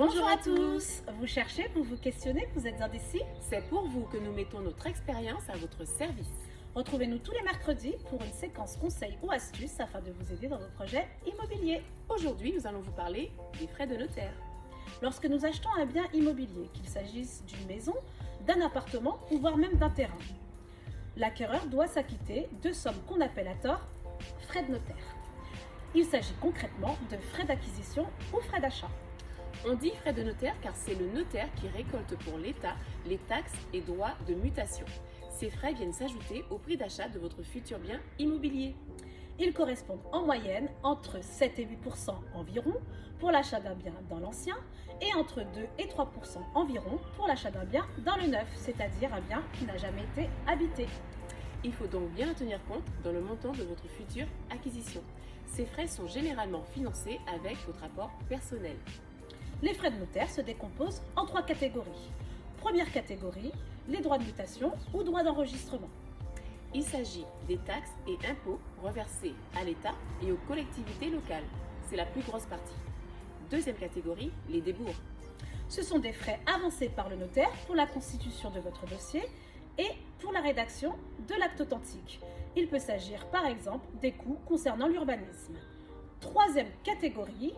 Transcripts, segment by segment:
Bonjour à tous. Vous cherchez, vous vous questionnez, vous êtes indécis? C'est pour vous que nous mettons notre expérience à votre service. Retrouvez-nous tous les mercredis pour une séquence conseils ou astuces afin de vous aider dans vos projets immobiliers. Aujourd'hui, nous allons vous parler des frais de notaire. Lorsque nous achetons un bien immobilier, qu'il s'agisse d'une maison, d'un appartement ou voire même d'un terrain, l'acquéreur doit s'acquitter de sommes qu'on appelle à tort frais de notaire. Il s'agit concrètement de frais d'acquisition ou frais d'achat. On dit frais de notaire car c'est le notaire qui récolte pour l'État les taxes et droits de mutation. Ces frais viennent s'ajouter au prix d'achat de votre futur bien immobilier. Ils correspondent en moyenne entre 7 et 8% environ pour l'achat d'un bien dans l'ancien et entre 2 et 3% environ pour l'achat d'un bien dans le neuf, c'est-à-dire un bien qui n'a jamais été habité. Il faut donc bien en tenir compte dans le montant de votre future acquisition. Ces frais sont généralement financés avec votre apport personnel. Les frais de notaire se décomposent en 3 catégories. Première catégorie, les droits de mutation ou droits d'enregistrement. Il s'agit des taxes et impôts reversés à l'État et aux collectivités locales. C'est la plus grosse partie. Deuxième catégorie, les débours. Ce sont des frais avancés par le notaire pour la constitution de votre dossier et pour la rédaction de l'acte authentique. Il peut s'agir par exemple des coûts concernant l'urbanisme. Troisième catégorie,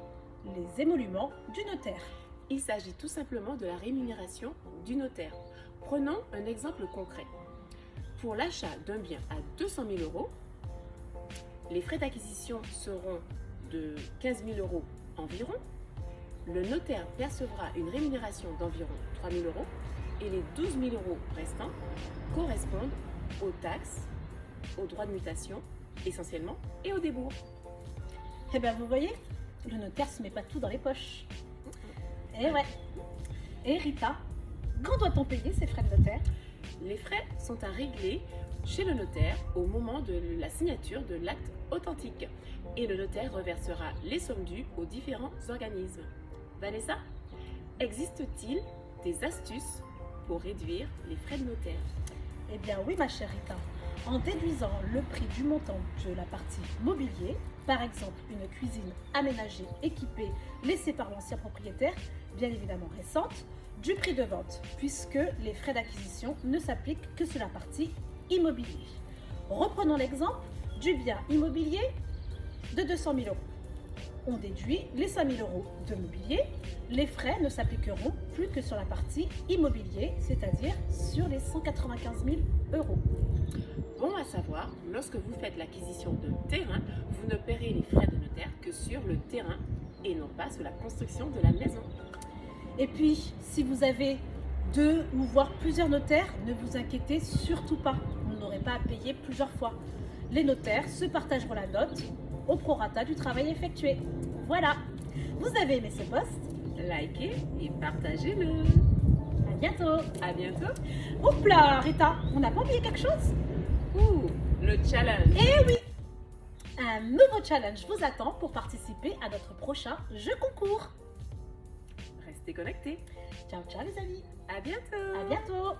les émoluments du notaire. Il s'agit tout simplement de la rémunération du notaire. Prenons un exemple concret. Pour l'achat d'un bien à 200 000 euros, les frais d'acquisition seront de 15 000 euros environ. Le notaire percevra une rémunération d'environ 3 000 euros et les 12 000 euros restants correspondent aux taxes, aux droits de mutation essentiellement et aux débours. Eh bien vous voyez, le notaire se met pas tout dans les poches. Eh ouais. Et Rita, quand doit-on payer ces frais de notaire? Les frais sont à régler chez le notaire au moment de la signature de l'acte authentique et le notaire reversera les sommes dues aux différents organismes. Vanessa, existe-t-il des astuces pour réduire les frais de notaire? Eh bien oui ma chère Rita, en déduisant le prix du montant de la partie mobilier, par exemple une cuisine aménagée, équipée, laissée par l'ancien propriétaire, bien évidemment récente, du prix de vente, puisque les frais d'acquisition ne s'appliquent que sur la partie immobilier. Reprenons l'exemple du bien immobilier de 200 000 euros. On déduit les 5 000 euros de mobilier, les frais ne s'appliqueront plus que sur la partie immobilier, c'est-à-dire sur les 195 000 euros. Bon à savoir, lorsque vous faites l'acquisition d'un terrain, vous ne paierez les frais de notaire que sur le terrain et non pas sur la construction de la maison. Et puis, si vous avez 2 ou voire plusieurs notaires, ne vous inquiétez surtout pas. Vous n'aurez pas à payer plusieurs fois. Les notaires se partageront la dot au prorata du travail effectué. Voilà. Vous avez aimé ce post? Likez et partagez-le. À bientôt. À bientôt. Oups là, Rita, on n'a pas oublié quelque chose? Ouh, le challenge. Eh oui! Un nouveau challenge vous attend pour participer à notre prochain jeu concours. Restez connectés. Ciao, ciao les amis. À bientôt. À bientôt.